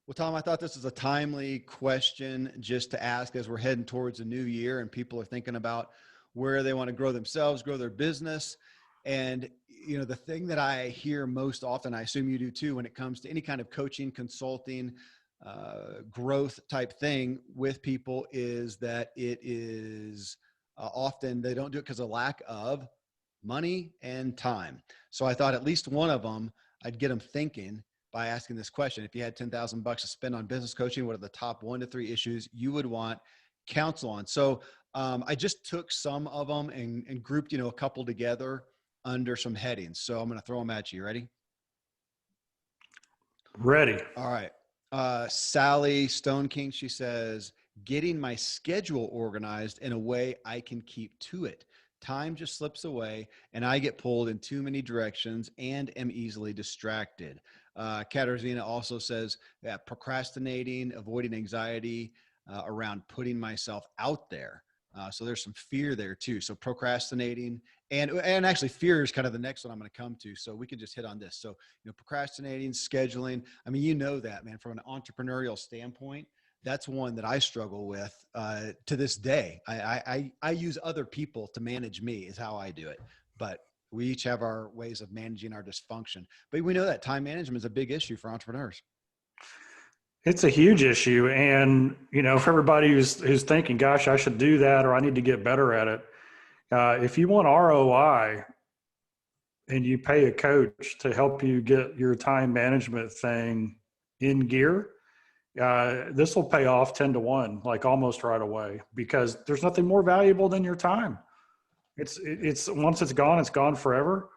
Well, Tom, I thought this was a timely question just to ask as we're heading towards a new year and people are thinking about where they want to grow themselves, grow their business. And, the thing that I hear most often, I assume you do too, when it comes to any kind of coaching, consulting, growth type thing with people is that it is often they don't do it because of lack of money and time. So I thought at least one of them, I'd get them thinking by asking this question. If you had $10,000 to spend on business coaching, what are the top 1 to 3 issues you would want counsel on? So I just took some of them and grouped, a couple together under some headings. So I'm going to throw them at you. Ready? Ready. All right. Sally Stone King, she says, getting my schedule organized in a way I can keep to it. Time just slips away and I get pulled in too many directions and am easily distracted. Katarzyna also says that procrastinating, avoiding anxiety around putting myself out there. So there's some fear there too. So procrastinating and actually fear is kind of the next one I'm going to come to. So we could just hit on this. So, procrastinating, scheduling. I mean, that, man, from an entrepreneurial standpoint, that's one that I struggle with to this day. I use other people to manage me is how I do it. But we each have our ways of managing our dysfunction. But we know that time management is a big issue for entrepreneurs. It's a huge issue. And, for everybody who's thinking, gosh, I should do that, or I need to get better at it. If you want ROI and you pay a coach to help you get your time management thing in gear, this will pay off 10 to 1, like almost right away, because there's nothing more valuable than your time. It's once it's gone forever.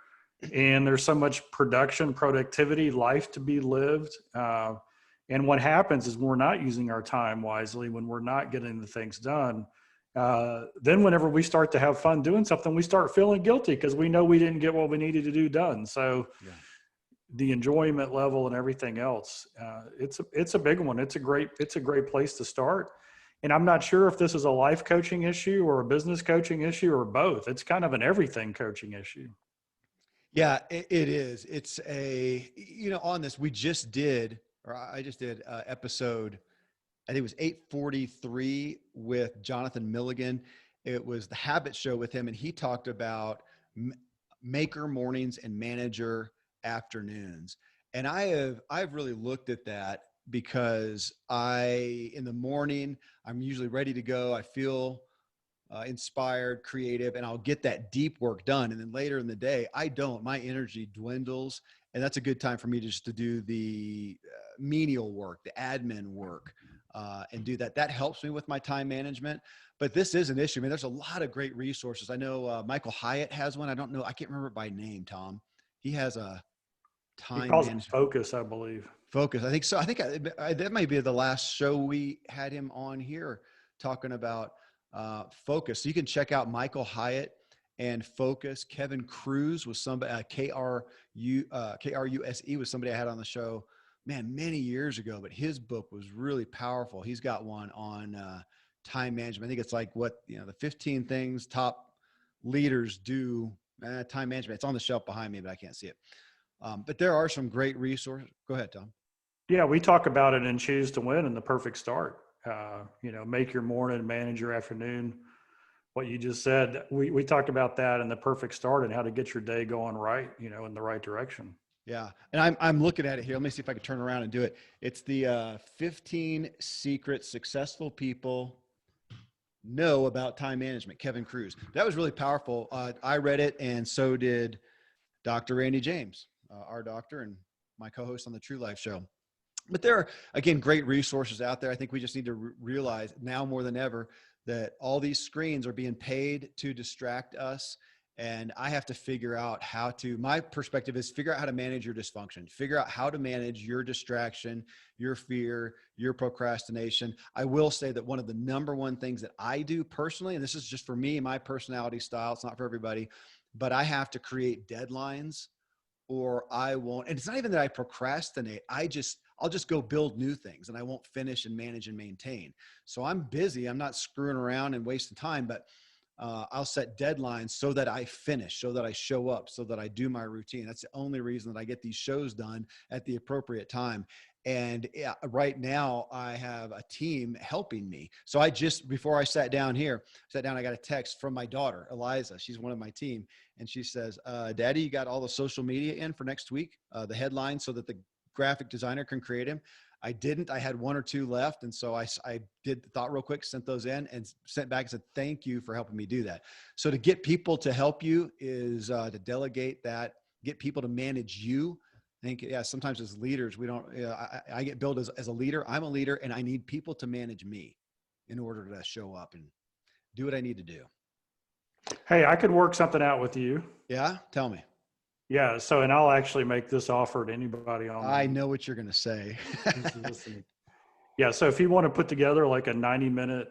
And there's so much productivity, life to be lived. And what happens is when we're not using our time wisely, when we're not getting the things done, then whenever we start to have fun doing something, we start feeling guilty because we know we didn't get what we needed to do done. So the enjoyment level and everything else, it's a big one. It's a great place to start. And I'm not sure if this is a life coaching issue or a business coaching issue or both. It's kind of an everything coaching issue. Yeah, it is. It's on this, I just did episode, I think it was 843 with Jonathan Milligan. It was the Habit Show with him. And he talked about maker mornings and manager afternoons. And I've really looked at that because in the morning, I'm usually ready to go. I feel inspired, creative, and I'll get that deep work done. And then later in the day, my energy dwindles. And that's a good time for me just to do the menial work, the admin work, and do that. That helps me with my time management. But this is an issue. I mean, there's a lot of great resources. I know Michael Hyatt has one. I don't know. I can't remember it by name, Tom. He has a time management. Focus, I believe. Focus. I think so. I think that might be the last show we had him on here talking about Focus. So you can check out Michael Hyatt and Focus. Kevin Cruz was somebody, KRUSE was somebody I had on the show, man, many years ago, but his book was really powerful. He's got one on time management. I think it's like the 15 things top leaders do time management. It's on the shelf behind me, but I can't see it. But there are some great resources. Go ahead, Tom. Yeah, we talk about it in Choose to Win and the Perfect Start. Make your morning, manage your afternoon. What you just said, we talked about that in the Perfect Start and how to get your day going right, in the right direction. Yeah. And I'm looking at it here. Let me see if I can turn around and do it. It's the 15 secrets successful people know about time management, Kevin Cruz. That was really powerful. I read it, and so did Dr. Randy James, our doctor and my co-host on the True Life Show. But there are, again, great resources out there. I think we just need to realize now more than ever that all these screens are being paid to distract us. And I have to figure out my perspective is figure out how to manage your dysfunction, figure out how to manage your distraction, your fear, your procrastination. I will say that one of the number one things that I do personally, and this is just for me, my personality style, it's not for everybody, but I have to create deadlines or I won't. And it's not even that I procrastinate. I'll just go build new things and I won't finish and manage and maintain. So I'm busy. I'm not screwing around and wasting time, but I'll set deadlines so that I finish, so that I show up, so that I do my routine. That's the only reason that I get these shows done at the appropriate time. And right now I have a team helping me. So I just, before I sat down, I got a text from my daughter, Eliza. She's one of my team. And she says, Daddy, you got all the social media in for next week, the headlines, so that the graphic designer can create them. I didn't. I had one or two left. And so I did the thought real quick, sent those in and sent back and said, thank you for helping me do that. So to get people to help you is to delegate that, get people to manage you. I think, yeah, sometimes as leaders, we don't, I get billed as a leader. I'm a leader and I need people to manage me in order to show up and do what I need to do. Hey, I could work something out with you. Yeah. Tell me. Yeah. So, and I'll actually make this offer to anybody on. I know what you're going to say. Listening. Yeah. So if you want to put together like a 90-minute,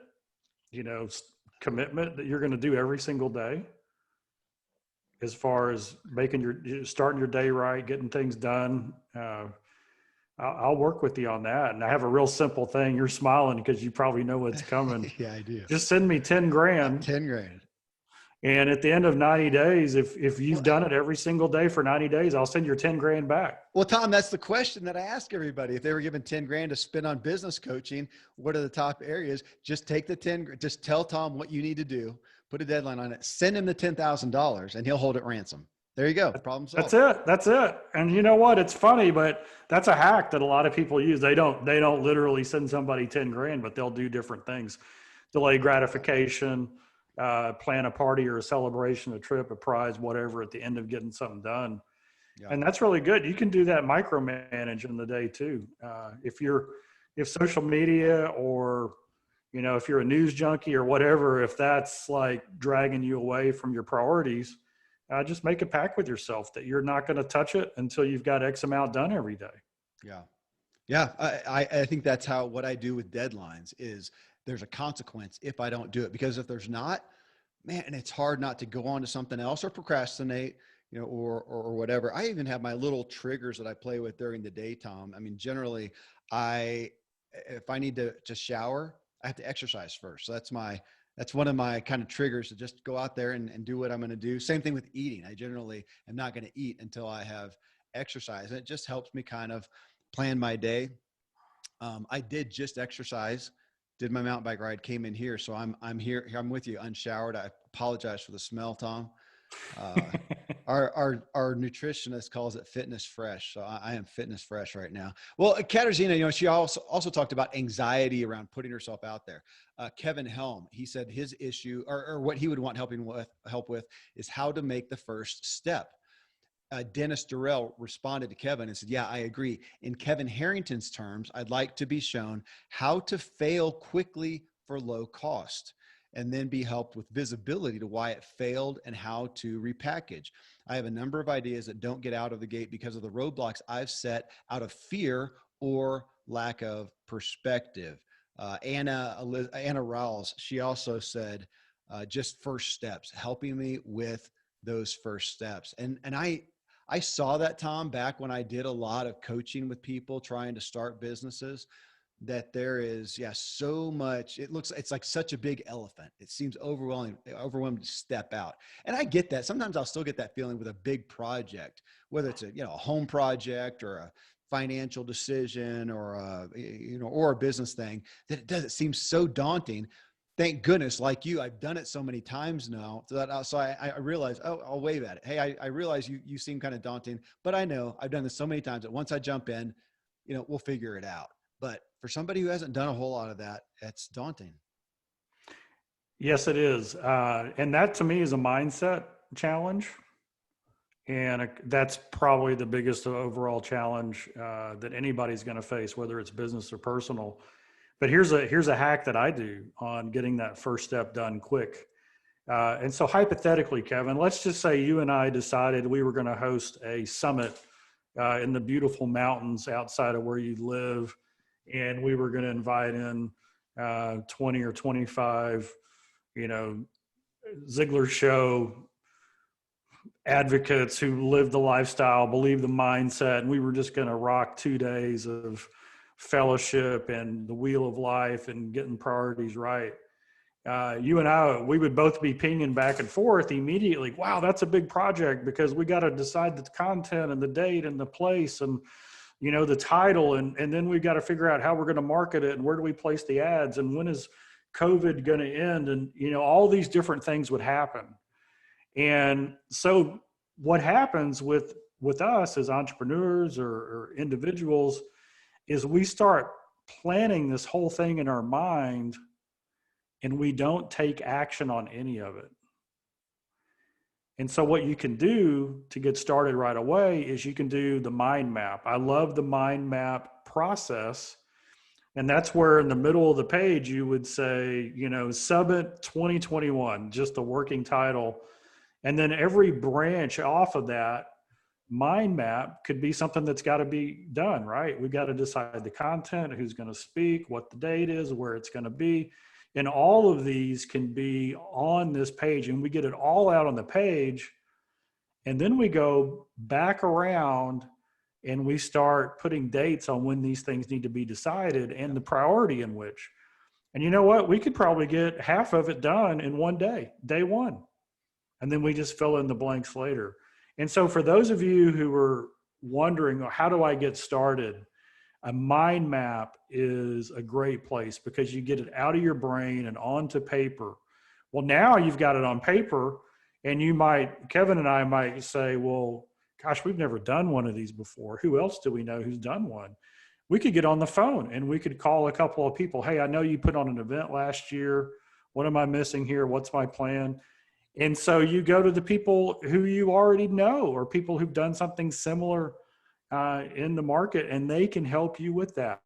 commitment that you're going to do every single day, as far as starting your day right, getting things done, I'll work with you on that. And I have a real simple thing. You're smiling because you probably know what's coming. Yeah, I do. Just send me 10 grand. 10 grand. And at the end of 90 days, if you've done it every single day for 90 days, I'll send your 10 grand back. Well, Tom, that's the question that I ask everybody. If they were given 10 grand to spend on business coaching, what are the top areas? Just take the 10, just tell Tom what you need to do, put a deadline on it, send him the $10,000 and he'll hold it ransom. There you go. Problem solved. That's it. And you know what? It's funny, but that's a hack that a lot of people use. They don't literally send somebody 10 grand, but they'll do different things. Delay gratification, plan a party or a celebration, a trip, a prize, whatever, at the end of getting something done. Yeah. And that's really good. You can do that micromanage in the day too. If social media or, if you're a news junkie or whatever, if that's like dragging you away from your priorities, just make a pact with yourself that you're not going to touch it until you've got X amount done every day. Yeah. Yeah. I think that's what I do with deadlines is there's a consequence if I don't do it, because if there's not, man, and it's hard not to go on to something else or procrastinate, or whatever. I even have my little triggers that I play with during the day, Tom. I mean, generally if I need to shower, I have to exercise first. So that's one of my kind of triggers to just go out there and do what I'm going to do. Same thing with eating. I generally am not going to eat until I have exercise. And it just helps me kind of plan my day. I did just exercise, did my mountain bike ride, came in here. So I'm here. I'm with you unshowered. I apologize for the smell, Tom. Our nutritionist calls it fitness fresh. So I am fitness fresh right now. Well, Katarzyna, she also talked about anxiety around putting herself out there. Kevin Helm, he said his issue or what he would want help with is how to make the first step. Dennis Durrell responded to Kevin and said, yeah, I agree. In Kevin Harrington's terms, I'd like to be shown how to fail quickly for low cost, and then be helped with visibility to why it failed and how to repackage. I have a number of ideas that don't get out of the gate because of the roadblocks I've set out of fear or lack of perspective. Anna Rawls, she also said, just first steps, helping me with those first steps. And I saw that, Tom, back when I did a lot of coaching with people trying to start businesses, that there is, so much. It's like such a big elephant. It seems overwhelming to step out. And I get that. Sometimes I'll still get that feeling with a big project, whether it's a home project or a financial decision or a business thing, that it seems so daunting. Thank goodness, like you, I've done it so many times now so I realize, I'll wave at it. Hey, I realize you seem kind of daunting, but I know I've done this so many times that once I jump in, we'll figure it out. But for somebody who hasn't done a whole lot of that, it's daunting. Yes, it is. And that to me is a mindset challenge. And that's probably the biggest overall challenge that anybody's going to face, whether it's business or personal. But here's a hack that I do on getting that first step done quick. And so hypothetically, Kevin, let's just say you and I decided we were going to host a summit in the beautiful mountains outside of where you live. And we were going to invite in 20 or 25, Ziglar show advocates who live the lifestyle, believe the mindset. And we were just going to rock 2 days of fellowship and the wheel of life and getting priorities right. you and I, we would both be pinging back and forth immediately. Wow, that's a big project because we got to decide the content and the date and the place and, the title. And then we've got to figure out how we're going to market it and where do we place the ads and when is COVID going to end? And, all these different things would happen. And so what happens with us as entrepreneurs or individuals is we start planning this whole thing in our mind and we don't take action on any of it. And so what you can do to get started right away is you can do the mind map. I love the mind map process. And that's where in the middle of the page, you would say, Summit 2021, just the working title. And then every branch off of that mind map could be something that's got to be done, right? We've got to decide the content, who's going to speak, what the date is, where it's going to be. And all of these can be on this page and we get it all out on the page. And then we go back around and we start putting dates on when these things need to be decided and the priority in which. And you know what? We could probably get half of it done in one day, day one. And then we just fill in the blanks later. And so for those of you who are wondering, how do I get started? A mind map is a great place because you get it out of your brain and onto paper. Well, now you've got it on paper and Kevin and I might say, well, gosh, we've never done one of these before. Who else do we know who's done one? We could get on the phone and we could call a couple of people. Hey, I know you put on an event last year. What am I missing here? What's my plan? And so you go to the people who you already know or people who've done something similar in the market, and they can help you with that.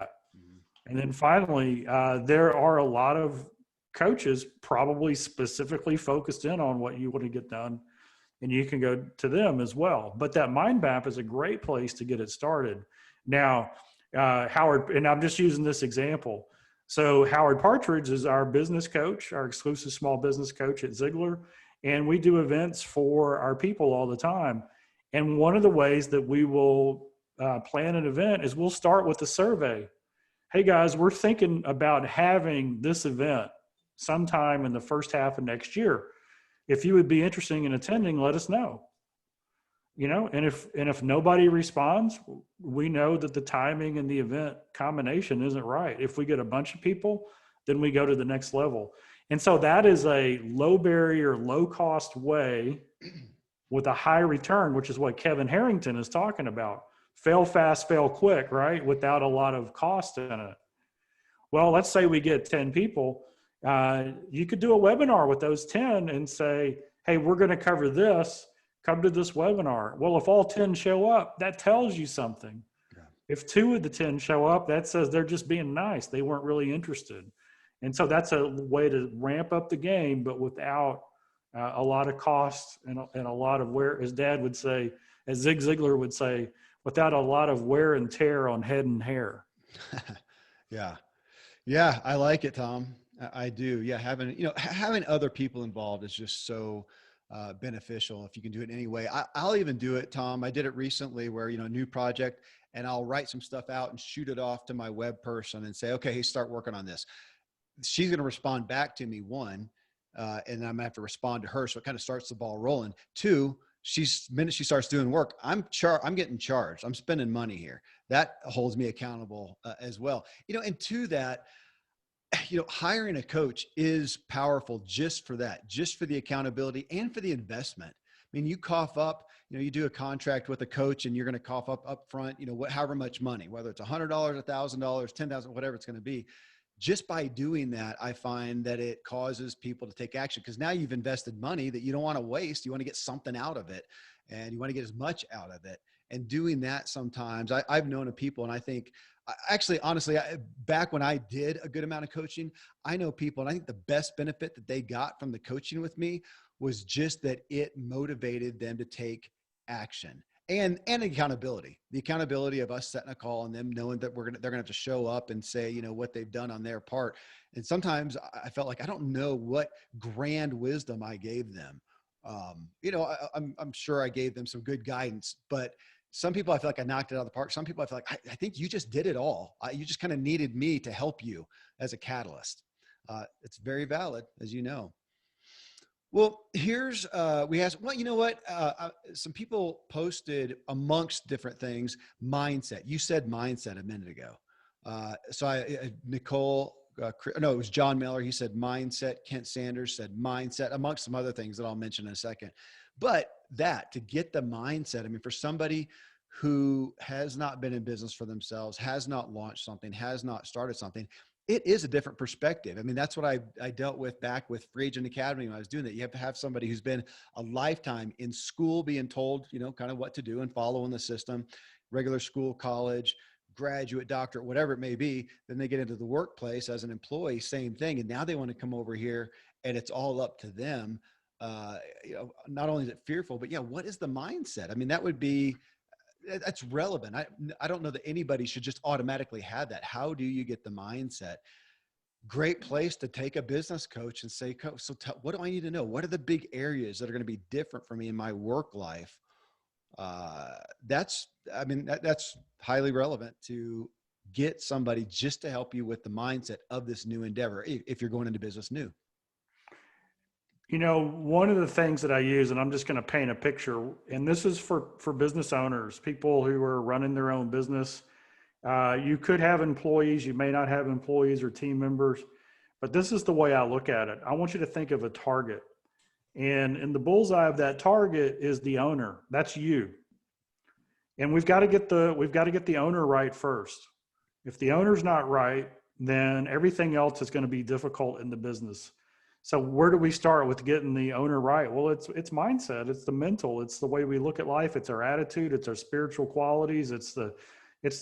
And then finally, there are a lot of coaches probably specifically focused in on what you want to get done, and you can go to them as well. But that mind map is a great place to get it started. Now, Howard, and I'm just using this example. So Howard Partridge is our business coach, our exclusive small business coach at Ziglar, and we do events for our people all the time. And one of the ways that we will plan an event is we'll start with a survey. Hey guys, we're thinking about having this event sometime in the first half of next year. If you would be interested in attending, let us know. And if nobody responds, we know that the timing and the event combination isn't right. If we get a bunch of people, then we go to the next level. And so that is a low barrier, low cost way with a high return, which is what Kevin Harrington is talking about. Fail fast, fail quick, right? Without a lot of cost in it. Well, let's say we get 10 people. You could do a webinar with those 10 and say, hey, we're going to cover this. Come to this webinar. Well, if all 10 show up, that tells you something. Yeah. If 2 of the 10 show up, that says they're just being nice. They weren't really interested. And so that's a way to ramp up the game, but without a lot of cost and a lot of wear, as Dad would say, as Zig Ziglar would say, without a lot of wear and tear on head and hair. Yeah. Yeah. I like it, Tom. I do. Yeah. Having other people involved is just so beneficial if you can do it anyway. I'll even do it, Tom. I did it recently where, new project, and I'll write some stuff out and shoot it off to my web person and say, okay, hey, start working on this. She's going to respond back to me, one, and I'm gonna have to respond to her. So it kind of starts the ball rolling. 2, minute she starts doing work, I'm getting charged. I'm spending money here. That holds me accountable as well. And to that, hiring a coach is powerful just for that, just for the accountability and for the investment. I mean, you cough up, you do a contract with a coach and you're going to cough up front, however much money, whether it's $100, $1,000, $10,000, whatever it's going to be. Just by doing that, I find that it causes people to take action because now you've invested money that you don't want to waste. You want to get something out of it and you want to get as much out of it. And doing that sometimes, I've known of people, and I think actually, honestly, back when I did a good amount of coaching, I know people, and I think the best benefit that they got from the coaching with me was just that it motivated them to take action. And accountability, the accountability of us setting a call and them knowing that they're going to have to show up and say, what they've done on their part. And sometimes I felt like I don't know what grand wisdom I gave them. I'm sure I gave them some good guidance, but some people I feel like I knocked it out of the park. Some people I feel like I think you just did it all. You just kind of needed me to help you as a catalyst. It's very valid, as you know. Well, here's we asked. Well, you know what? Some people posted amongst different things mindset. You said mindset a minute ago. Nicole. No, it was John Miller. He said mindset. Kent Sanders said mindset, amongst some other things that I'll mention in a second. But that to get the mindset. I mean, for somebody who has not been in business for themselves, has not launched something, has not started something, it is a different perspective. I mean, that's what I dealt with back with Free Agent Academy when I was doing that. You have to have somebody who's been a lifetime in school being told, kind of what to do and following the system, regular school, college, graduate, doctorate, whatever it may be. Then they get into the workplace as an employee, same thing. And now they want to come over here and it's all up to them. Not only is it fearful, but yeah, what is the mindset? I mean, that's relevant. I don't know that anybody should just automatically have that. How do you get the mindset? Great place to take a business coach and say, what do I need to know? What are the big areas that are going to be different for me in my work life? That's highly relevant to get somebody just to help you with the mindset of this new endeavor. If you're going into business new. One of the things that I use, and I'm just going to paint a picture, and this is for business owners, people who are running their own business. You could have employees, you may not have employees or team members, but this is the way I look at it. I want you to think of a target. And in the bullseye of that target is the owner. That's you. And we've got to get the owner right first. If the owner's not right, then everything else is going to be difficult in the business. So where do we start with getting the owner right? Well, it's mindset, it's the mental, it's the way we look at life, it's our attitude, it's our spiritual qualities, it's the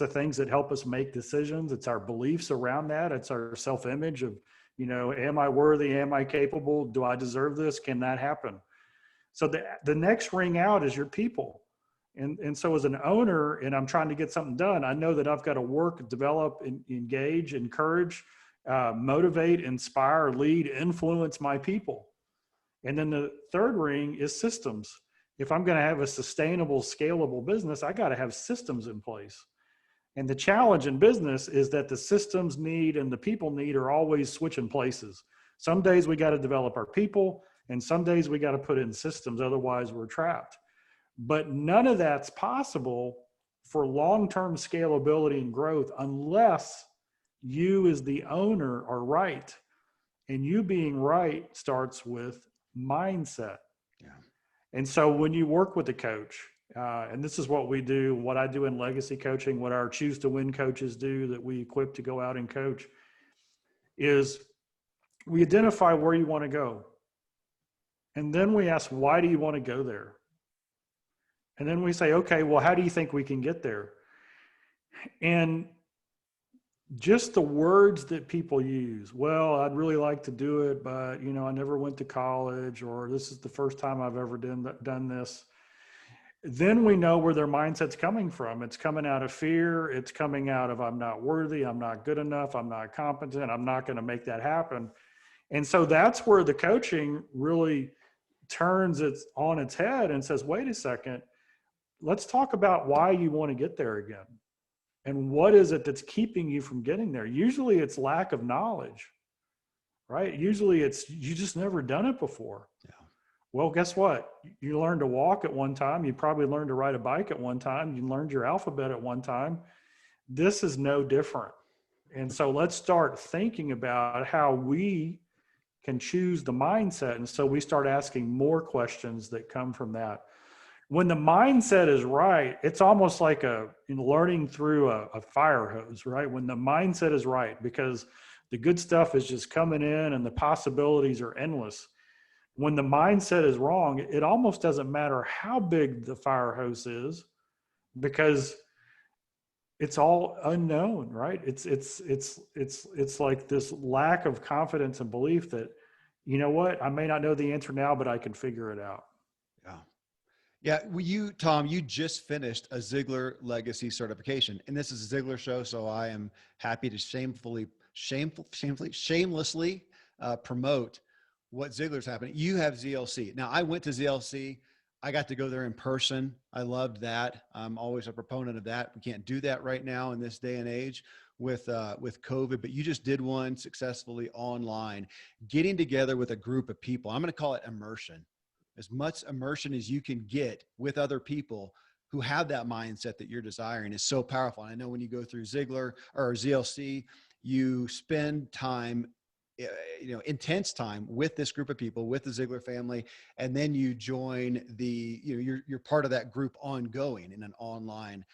things that help us make decisions, it's our beliefs around that, it's our self-image of, am I worthy, am I capable, do I deserve this, can that happen? So the next ring out is your people. And so as an owner, and I'm trying to get something done, I know that I've got to work, develop, engage, encourage, motivate, inspire, lead, influence my people. And then the third ring is systems. If I'm going to have a sustainable, scalable business, I got to have systems in place. And the challenge in business is that the systems need and the people need are always switching places. Some days we got to develop our people, and some days we got to put in systems. Otherwise, we're trapped. But none of that's possible for long-term scalability and growth unless you as the owner are right. And you being right starts with mindset. Yeah. And so when you work with a coach, and this is what we do, what I do in legacy coaching, what our Choose to Win coaches do that we equip to go out and coach, is we identify where you want to go. And then we ask, why do you want to go there? And then we say, okay, well, how do you think we can get there? And just the words that people use. Well, I'd really like to do it, but I never went to college, or this is the first time I've ever done this. Then we know where their mindset's coming from. It's coming out of fear. It's coming out of I'm not worthy. I'm not good enough. I'm not competent. I'm not going to make that happen. And so that's where the coaching really turns it on its head and says, wait a second, let's talk about why you want to get there again. And what is it that's keeping you from getting there? Usually it's lack of knowledge, right? Usually it's you just never done it before. Yeah. Well, guess what? You learned to walk at one time. You probably learned to ride a bike at one time. You learned your alphabet at one time. This is no different. And so let's start thinking about how we can choose the mindset. And so we start asking more questions that come from that. When the mindset is right, it's almost like learning through a fire hose, right? When the mindset is right, because the good stuff is just coming in and the possibilities are endless. When the mindset is wrong, it almost doesn't matter how big the fire hose is, because it's all unknown, right? It's like this lack of confidence and belief that, you know what, I may not know the answer now, but I can figure it out. Yeah. Yeah, well, Tom, you just finished a Ziglar legacy certification, and this is a Ziglar show, so I am happy to shamelessly promote what Ziglar's happening. You have ZLC. Now, I went to ZLC. I got to go there in person. I loved that. I'm always a proponent of that. We can't do that right now in this day and age with COVID, but you just did one successfully online, getting together with a group of people. I'm going to call it immersion, as much immersion as you can get with other people who have that mindset that you're desiring is so powerful. And I know when you go through Ziglar or ZLC, you spend time, intense time with this group of people, with the Ziglar family, and then you join you're part of that group ongoing in an online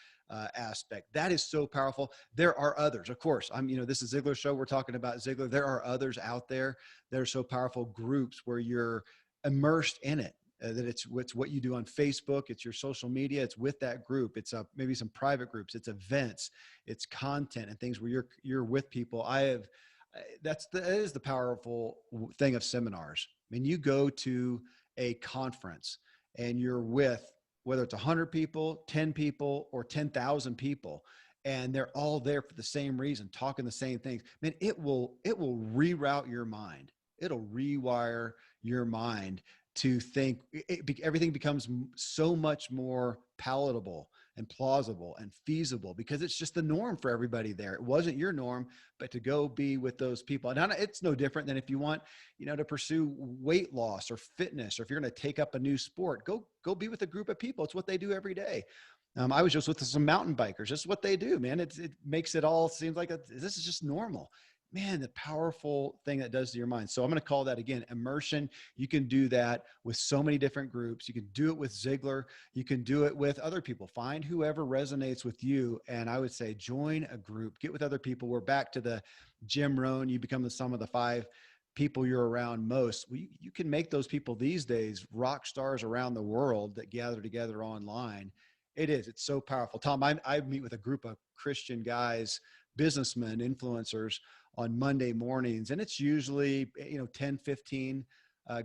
aspect. That is so powerful. There are others, of course. This is Ziglar show. We're talking about Ziglar. There are others out there that are so powerful, groups where you're immersed in it. That it's what you do on Facebook, it's your social media, it's with that group, it's maybe some private groups, it's events, it's content and things where you're with people. That is the powerful thing of seminars. I mean, you go to a conference and you're with, whether it's 100 people, 10 people, or 10,000 people, and they're all there for the same reason, talking the same things. Man, it will reroute your mind. It'll rewire your mind to think. Everything becomes so much more palatable and plausible and feasible because it's just the norm for everybody there. It wasn't your norm, but to go be with those people. And it's no different than if you want, to pursue weight loss or fitness, or if you're going to take up a new sport, go be with a group of people. It's what they do every day. I was just with some mountain bikers. Just what they do, man. It makes it all seems like this is just normal. Man, the powerful thing that does to your mind. So I'm going to call that again, immersion. You can do that with so many different groups. You can do it with Ziglar. You can do it with other people. Find whoever resonates with you. And I would say join a group, get with other people. We're back to the Jim Rohn. You become the sum of the 5 people you're around most. You can make those people these days rock stars around the world that gather together online. It's so powerful. Tom, I meet with a group of Christian guys, businessmen, influencers on Monday mornings. And it's usually, 10, 15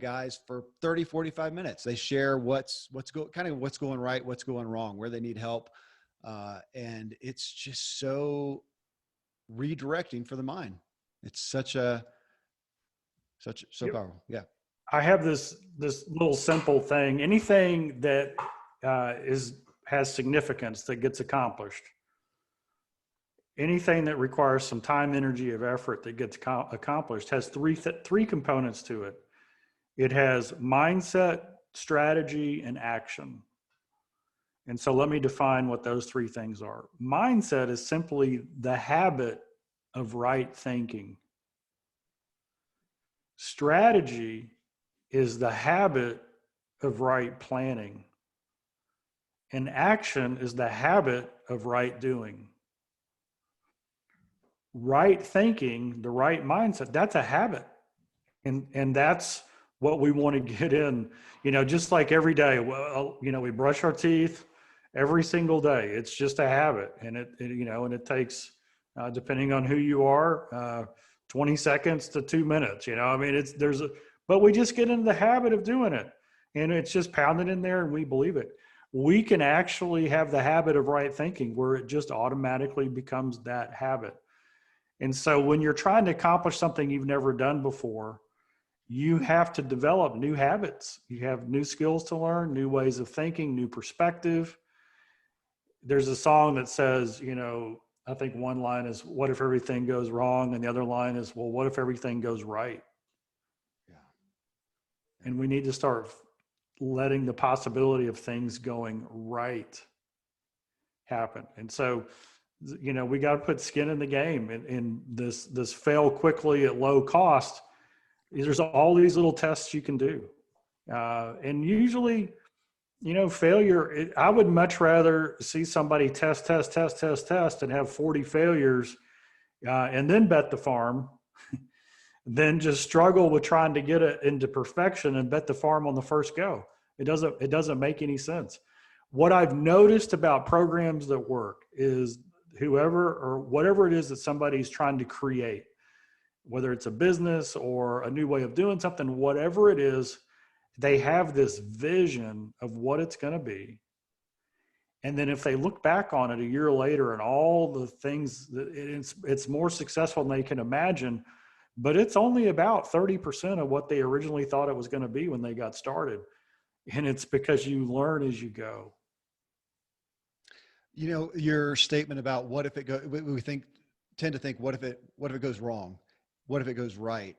guys for 30, 45 minutes. They share what's going right, what's going wrong, where they need help. And it's just so redirecting for the mind. It's so powerful. Yeah. I have this little simple thing. Anything that has significance that gets accomplished, anything that requires some time, energy, of effort that gets accomplished has three components to it. It has mindset, strategy, and action. And so let me define what those 3 things are. Mindset is simply the habit of right thinking. Strategy is the habit of right planning. And action is the habit of right doing. Right thinking, the right mindset, that's a habit. And that's what we want to get in, just like every day. Well, we brush our teeth every single day. It's just a habit. And it takes, depending on who you are, 20 seconds to 2 minutes, but we just get into the habit of doing it, and it's just pounded in there and we believe it. We can actually have the habit of right thinking where it just automatically becomes that habit. And so when you're trying to accomplish something you've never done before, you have to develop new habits. You have new skills to learn, new ways of thinking, new perspective. There's a song that says, I think one line is, what if everything goes wrong? And the other line is, well, what if everything goes right? Yeah. And we need to start letting the possibility of things going right happen. And so, we got to put skin in the game, and this fail quickly at low cost. There's all these little tests you can do. And usually, failure, I would much rather see somebody test and have 40 failures and then bet the farm than just struggle with trying to get it into perfection and bet the farm on the first go. It doesn't make any sense. What I've noticed about programs that work is whoever or whatever it is that somebody's trying to create, whether it's a business or a new way of doing something, whatever it is, they have this vision of what it's going to be. And then if they look back on it a year later and all the things that it's more successful than they can imagine, but it's only about 30% of what they originally thought it was going to be when they got started. And it's because you learn as you go. You know, your statement about what if it go, we tend to think, what if it goes wrong? What if it goes right?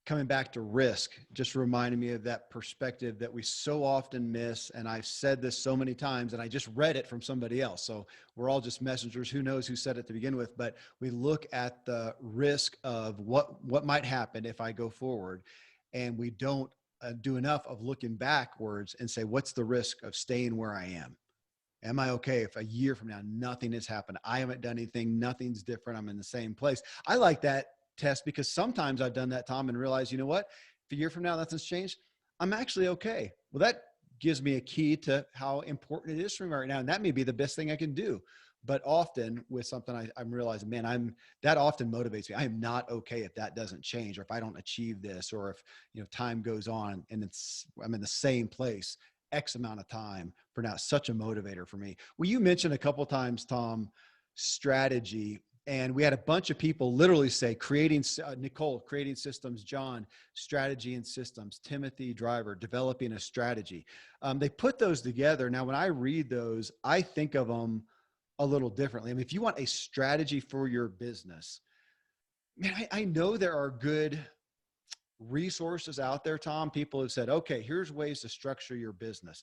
Coming back to risk just reminded me of that perspective that we so often miss. And I've said this so many times, and I just read it from somebody else. So we're all just messengers. Who knows who said it to begin with? But we look at the risk of what might happen if I go forward, and we don't do enough of looking backwards and say, what's the risk of staying where I am? Am I okay if a year from now nothing has happened? I haven't done anything, nothing's different, I'm in the same place. I like that test because sometimes I've done that, Tom, and realized, you know what? If a year from now nothing's changed, I'm actually okay. Well, that gives me a key to how important it is for me right now. And that may be the best thing I can do. But often with something, I'm realizing, man, that often motivates me. I am not okay if that doesn't change, or if I don't achieve this, or if, time goes on and I'm in the same place X amount of time for now. Such a motivator for me. Well, you mentioned a couple of times, Tom, strategy. And we had a bunch of people literally say Nicole, creating systems, John, strategy and systems, Timothy Driver, developing a strategy. They put those together. Now, when I read those, I think of them a little differently. I mean, if you want a strategy for your business, man, I know there are good resources out there, Tom. People have said, okay, here's ways to structure your business.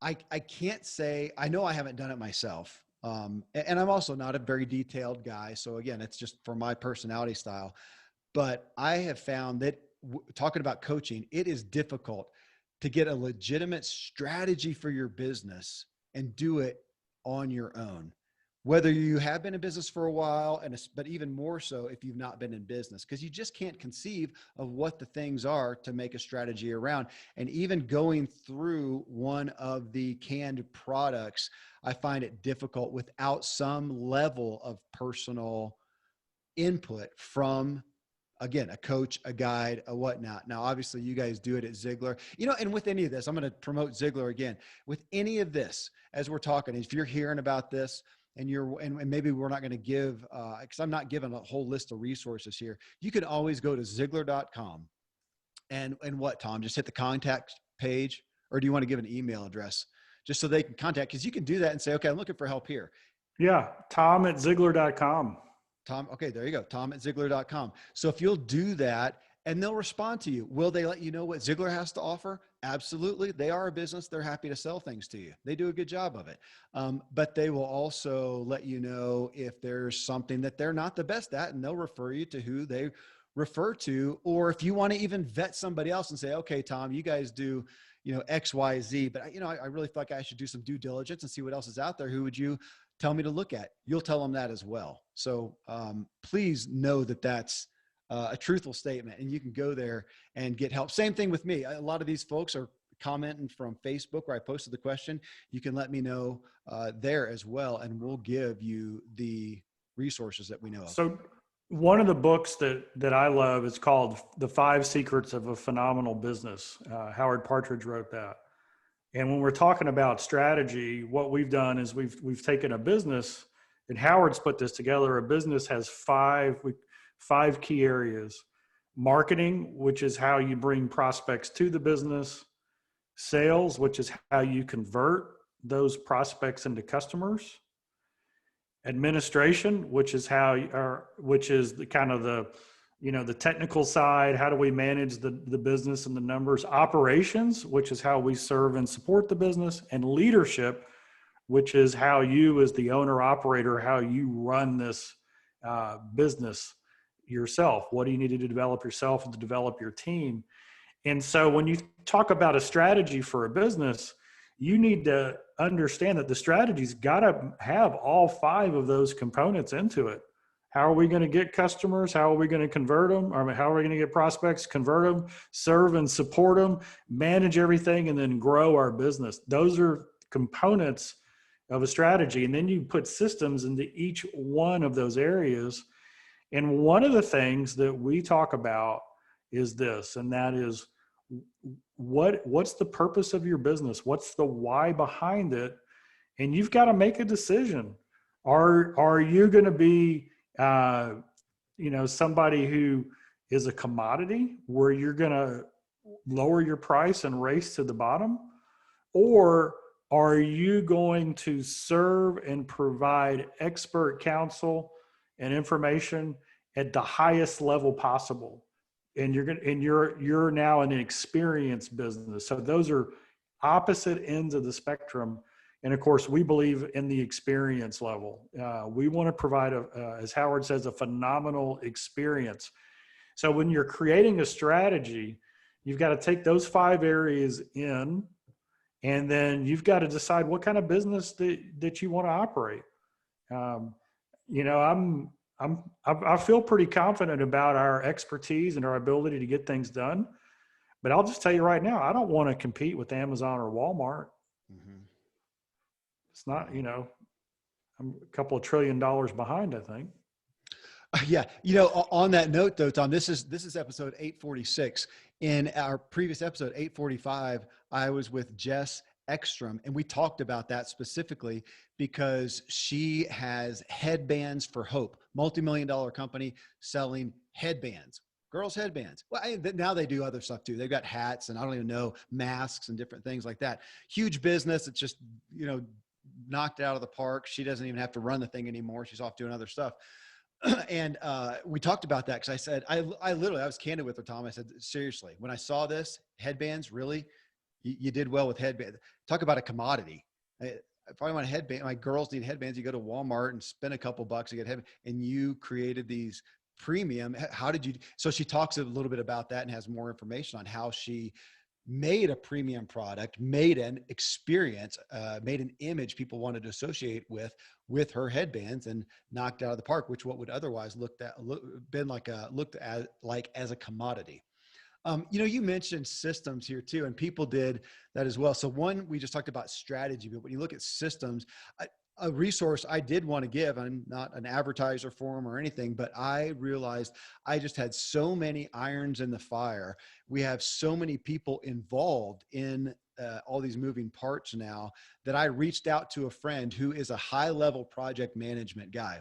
I can't say, I know I haven't done it myself. And I'm also not a very detailed guy. So again, it's just for my personality style. But I have found that talking about coaching, it is difficult to get a legitimate strategy for your business and do it on your own. Whether you have been in business for a while, but even more so if you've not been in business, because you just can't conceive of what the things are to make a strategy around. And even going through one of the canned products, I find it difficult without some level of personal input from, again, a coach, a guide, a whatnot. Now, obviously you guys do it at Ziglar, and with any of this, I'm going to promote Ziglar again. With any of this, as we're talking, if you're hearing about this and and maybe we're not going to give, because I'm not giving a whole list of resources here, you can always go to Ziglar.com and what, Tom, just hit the contact page, or do you want to give an email address just so they can contact? Because you can do that and say, okay, I'm looking for help here. Yeah. Tom@Ziglar.com. Tom, okay, there you go. Tom@Ziglar.com. So if you'll do that, and they'll respond to you. Will they let you know what Ziglar has to offer? Absolutely. They are a business. They're happy to sell things to you. They do a good job of it. But they will also let you know if there's something that they're not the best at, and they'll refer you to who they refer to. Or if you want to even vet somebody else and say, okay, Tom, you guys do, X, Y, Z, but I really feel like I should do some due diligence and see what else is out there. Who would you tell me to look at? You'll tell them that as well. So please know that that's a truthful statement, and you can go there and get help. Same thing with me. A lot of these folks are commenting from Facebook where I posted the question. You can let me know there as well, and we'll give you the resources that we know of. So one of the books that I love is called The 5 Secrets of a Phenomenal Business. Howard Partridge wrote that. And when we're talking about strategy, what we've done is we've taken a business, and Howard's put this together. A business has five key areas: marketing, which is how you bring prospects to the business; sales, which is how you convert those prospects into customers; administration, which is which is the kind of the technical side. How do we manage the business and the numbers? Operations, which is how we serve and support the business; and leadership, which is how you, as the owner operator, how you run this business yourself. What do you need to develop yourself and to develop your team? And so when you talk about a strategy for a business, you need to understand that the strategy's got to have all 5 of those components into it. How are we going to get customers? How are we going to convert them? Or how are we going to get prospects, convert them, serve and support them, manage everything, and then grow our business? Those are components of a strategy. And then you put systems into each one of those areas. And one of the things that we talk about is this, and that is what's the purpose of your business? What's the why behind it? And you've got to make a decision. Are you going to be somebody who is a commodity where you're going to lower your price and race to the bottom? Or are you going to serve and provide expert counsel and information at the highest level possible? And you're now in an experience business. So those are opposite ends of the spectrum. And of course, we believe in the experience level. We want to provide as Howard says, a phenomenal experience. So when you're creating a strategy, you've got to take those 5 areas in, and then you've got to decide what kind of business that you want to operate. You know, I feel pretty confident about our expertise and our ability to get things done. But I'll just tell you right now, I don't want to compete with Amazon or Walmart. Mm-hmm. It's not, you know, I'm a couple of $1 trillion behind, I think. Yeah. You know, on that note though, Tom, this is episode 846. In our previous episode, 845, I was with Jess Ekstrom, and we talked about that specifically because she has Headbands for Hope, multi-million-dollar company selling headbands, girls' headbands. Well, now they do other stuff too. They've got hats and I don't even know, masks and different things like that. Huge business. It's just, you know, knocked out of the park. She doesn't even have to run the thing anymore. She's off doing other stuff. And we talked about that because I said, I was candid with her, Tom. I said, seriously, when I saw this, headbands, really, you did well with headbands. Talk about a commodity. If I want a headband, my girls need headbands. You go to Walmart and spend a couple bucks to get headband, and you created these premium. How did you? So she talks a little bit about that and has more information on how she made a premium product, made an experience, made an image people wanted to associate with her headbands, and knocked out of the park, which what would otherwise looked at as a commodity. You know, you mentioned systems here too, and people did that as well. So one, we just talked about strategy, but when you look at systems, a resource I did want to give, I'm not an advertiser for them or anything, but I realized I just had so many irons in the fire. We have so many people involved in all these moving parts now that I reached out to a friend who is a high-level project management guy.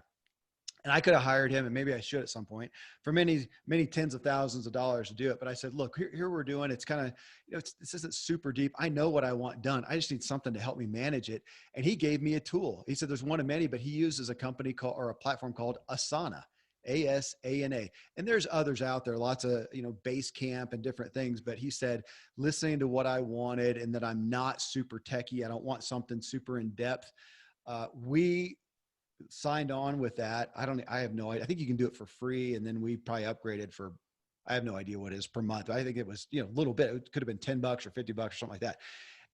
And I could have hired him, and maybe I should at some point, for many, many tens of thousands of dollars to do it. But I said, look, here we're doing, it's kind of, you know, this isn't super deep. I know what I want done. I just need something to help me manage it. And he gave me a tool. He said, there's one of many, but he uses a company called, or a platform called Asana, Asana. And there's others out there, lots of, you know, Basecamp and different things. But he said, listening to what I wanted and that I'm not super techie, I don't want something super in depth. We signed on with that. I have no idea. I think you can do it for free. And then we probably upgraded for, I have no idea what it is per month. I think it was, you know, a little bit, it could have been $10 or $50 or something like that.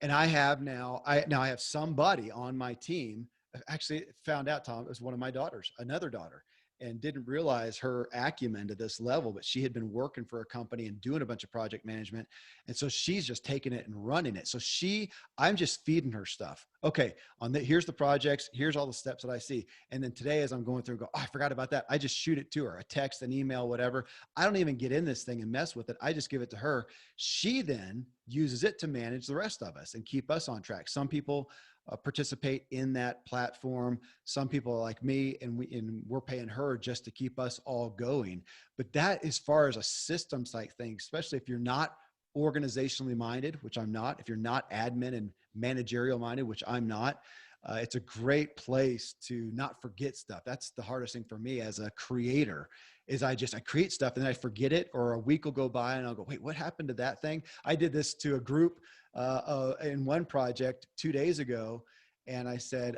And I have I have somebody on my team. Actually found out, Tom, it was one of my daughters, another daughter, and didn't realize her acumen to this level, but she had been working for a company and doing a bunch of project management. And so she's just taking it and running it. So I'm just feeding her stuff. Okay. Here's the projects. Here's all the steps that I see. And then today, as I'm going through, I forgot about that. I just shoot it to her, a text, an email, whatever. I don't even get in this thing and mess with it. I just give it to her. She then uses it to manage the rest of us and keep us on track. Some people participate in that platform. Some people are like me, and we're paying her just to keep us all going. But that, as far as a systems type thing, especially if you're not organizationally minded, which I'm not, if you're not admin and managerial minded, which I'm not, it's a great place to not forget stuff. That's the hardest thing for me as a creator, is I create stuff and then I forget it, or a week will go by and I'll go, wait, what happened to that thing? I did this to a group in one project 2 days ago. And I said,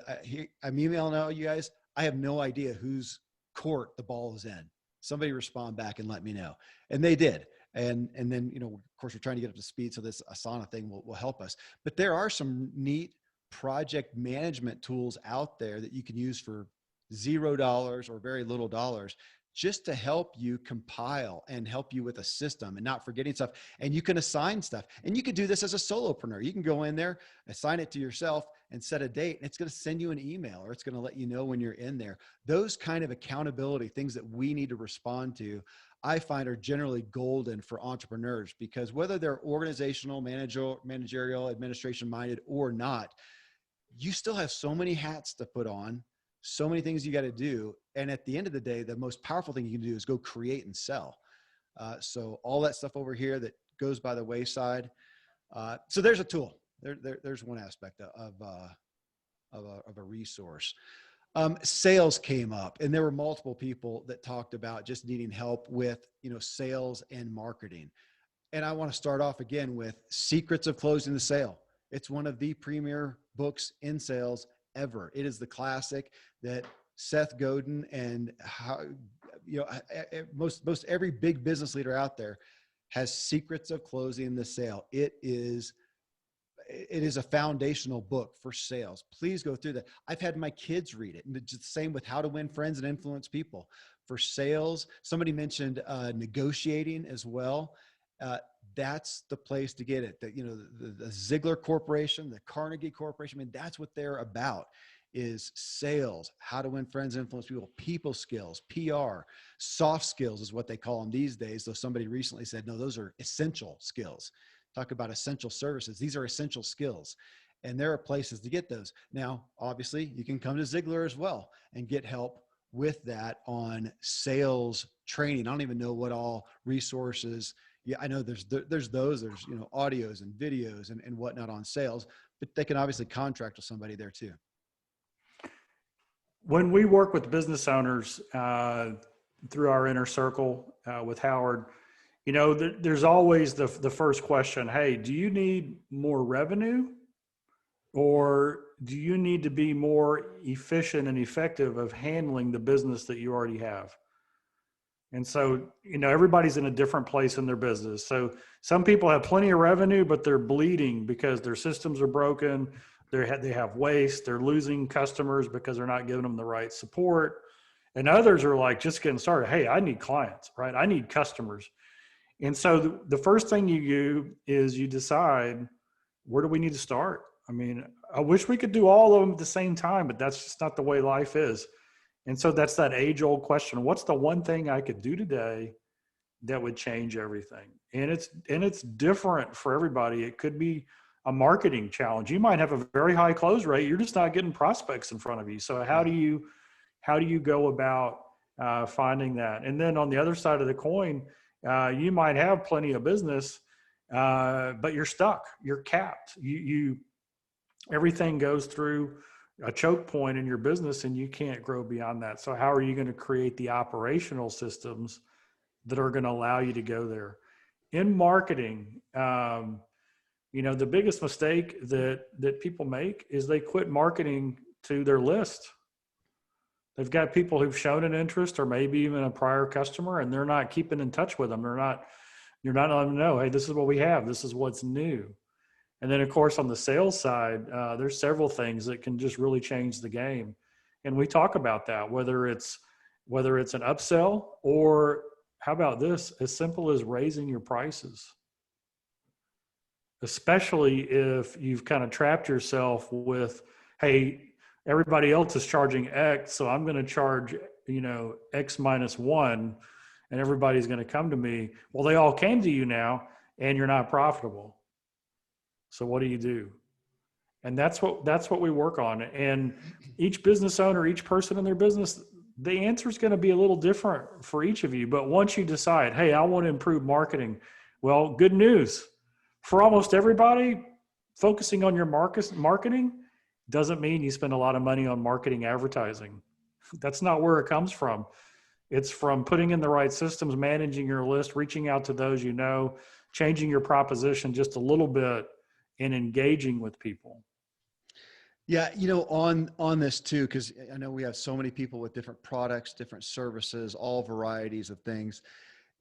I'm emailing all you guys. I have no idea whose court the ball is in. Somebody respond back and let me know. And they did. And then, you know, of course, we're trying to get up to speed, so this Asana thing will help us. But there are some neat project management tools out there that you can use for $0 or very little dollars, just to help you compile and help you with a system and not forgetting stuff. And you can assign stuff. And you could do this as a solopreneur. You can go in there, assign it to yourself, and set a date, and it's going to send you an email, or it's going to let you know when you're in there. Those kind of accountability things that we need to respond to, I find, are generally golden for entrepreneurs, because whether they're organizational, managerial, administration minded or not, you still have so many hats to put on, so many things you got to do. And at the end of the day, the most powerful thing you can do is go create and sell. So all that stuff over here that goes by the wayside. So there's a tool. There's one aspect of a resource. Sales came up, and there were multiple people that talked about just needing help with, sales and marketing. And I want to start off again with Secrets of Closing the Sale. It's one of the premier books in sales ever. It is the classic that Seth Godin and most every big business leader out there has Secrets of Closing the Sale. It is a foundational book for sales. Please go through that. I've had my kids read it, and it's the same with How to Win Friends and Influence People. For sales, somebody mentioned negotiating as well. That's the place to get it. The Ziglar Corporation, the Carnegie Corporation, I mean, that's what they're about, is sales, how to win friends, influence people skills, PR, soft skills is what they call them these days. Though somebody recently said, no, those are essential skills. Talk about essential services. These are essential skills. And there are places to get those. Now, obviously, you can come to Ziglar as well and get help with that on sales training. I don't even know what all resources. Yeah, I know there's audios and videos and whatnot on sales, but they can obviously contract with somebody there too. When we work with business owners through our inner circle with Howard, there's always the first question, hey, do you need more revenue, or do you need to be more efficient and effective of handling the business that you already have? And so, everybody's in a different place in their business. So some people have plenty of revenue, but they're bleeding because their systems are broken. They have waste. They're losing customers because they're not giving them the right support. And others are like just getting started. Hey, I need clients, right? I need customers. And so the first thing you do is you decide, where do we need to start? I mean, I wish we could do all of them at the same time, but that's just not the way life is. And so that's that age-old question. What's the one thing I could do today that would change everything? And it's different for everybody. It could be a marketing challenge. You might have a very high close rate. You're just not getting prospects in front of you. So how do you go about finding that? And then on the other side of the coin, you might have plenty of business, but you're stuck. You're capped. Everything goes through a choke point in your business, and you can't grow beyond that. So how are you going to create the operational systems that are going to allow you to go there? In marketing, the biggest mistake that people make is they quit marketing to their list. They've got people who've shown an interest, or maybe even a prior customer, and they're not keeping in touch with them. You're not letting them know, hey, this is what we have. This is what's new. And then, of course, on the sales side, there's several things that can just really change the game. And we talk about that, whether it's an upsell, or how about this, as simple as raising your prices, especially if you've kind of trapped yourself with, hey, everybody else is charging X, so I'm going to charge, X minus 1, and everybody's going to come to me. Well, they all came to you now, and you're not profitable. So what do you do? And that's what we work on. And each business owner, each person in their business, the answer is going to be a little different for each of you. But once you decide, hey, I want to improve marketing, well, good news. For almost everybody, focusing on your marketing doesn't mean you spend a lot of money on marketing advertising. That's not where it comes from. It's from putting in the right systems, managing your list, reaching out to those changing your proposition just a little bit, and engaging with people. Yeah, on this too, because I know we have so many people with different products, different services, all varieties of things.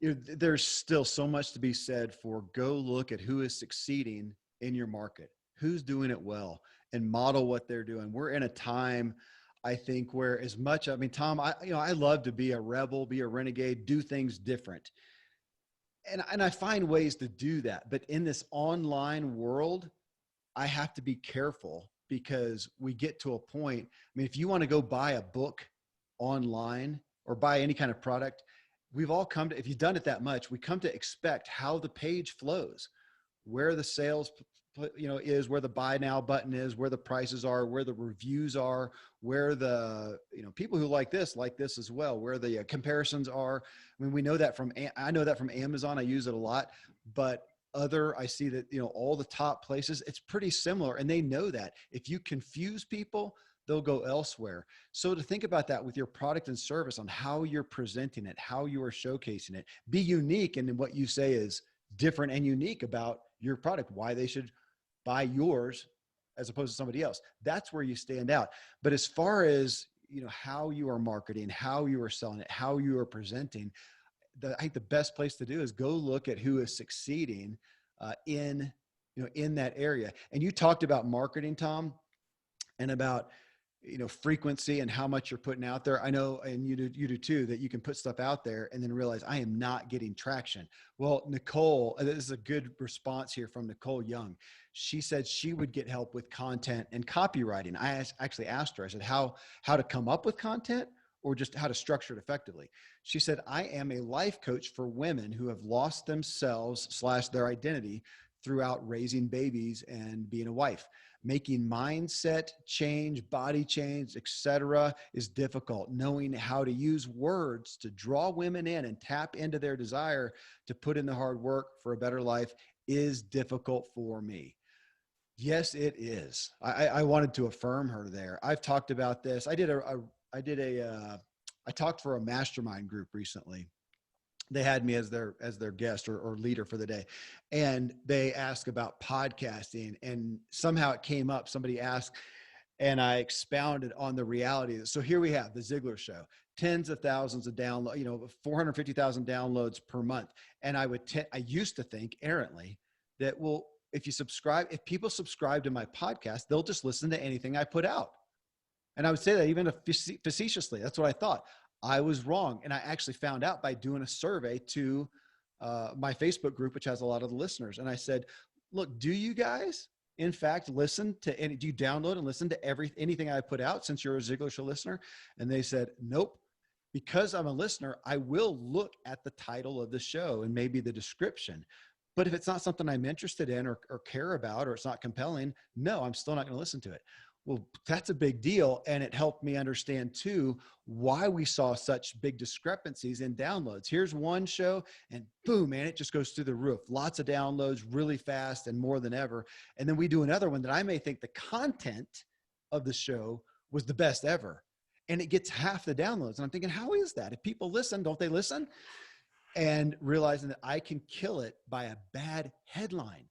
There's still so much to be said for go look at who is succeeding in your market, who's doing it well, and model what they're doing. We're in a time, I think, where Tom, I love to be a rebel, be a renegade, do things different. And I find ways to do that. But in this online world, I have to be careful, because we get to a point. If you want to go buy a book online or buy any kind of product, we've all come to, if you've done it that much, we come to expect how the page flows, where the sales, is, where the buy now button is, where the prices are, where the reviews are, where the, people who like this as well, where the comparisons are. We know that I know that from Amazon. I use it a lot, but I see that, all the top places, it's pretty similar, and they know that if you confuse people, they'll go elsewhere. So to think about that with your product and service on how you're presenting it, how you are showcasing it, be unique. And then what you say is different and unique about your product, why they should buy yours as opposed to somebody else. That's where you stand out. But as far as, how you are marketing, how you are selling it, how you are presenting, I think the best place to do is go look at who is succeeding in that area. And you talked about marketing, Tom, and about frequency and how much you're putting out there. I know, and you do too, that you can put stuff out there and then realize I am not getting traction. Well, Nicole, this is a good response here from Nicole Young. She said she would get help with content and copywriting. I actually asked her, I said, how to come up with content or just how to structure it effectively. She said, I am a life coach for women who have lost themselves / their identity throughout raising babies and being a wife. Making mindset change, body change, etc., is difficult. Knowing how to use words to draw women in and tap into their desire to put in the hard work for a better life is difficult for me. Yes, it is. I wanted to affirm her there. I've talked about this. I talked for a mastermind group recently. They had me as their guest or leader for the day. And they asked about podcasting, and somehow it came up. Somebody asked, and I expounded on the reality. So here we have the Ziglar show, tens of thousands of downloads, 450,000 downloads per month. And I used to think errantly that, well, if people subscribe to my podcast, they'll just listen to anything I put out. And I would say that even facetiously. That's what I thought. I was wrong. And I actually found out by doing a survey to my Facebook group, which has a lot of the listeners. And I said, look, do you guys, in fact, listen to do you download and listen to anything I put out since you're a Ziglar Show listener? And they said, nope. Because I'm a listener, I will look at the title of the show and maybe the description. But if it's not something I'm interested in or care about, or it's not compelling, no, I'm still not going to listen to it. Well, that's a big deal. And it helped me understand too, why we saw such big discrepancies in downloads. Here's one show and boom, man, it just goes through the roof. Lots of downloads really fast and more than ever. And then we do another one that I may think the content of the show was the best ever. And it gets half the downloads. And I'm thinking, how is that? If people listen, don't they listen? And realizing that I can kill it by a bad headline.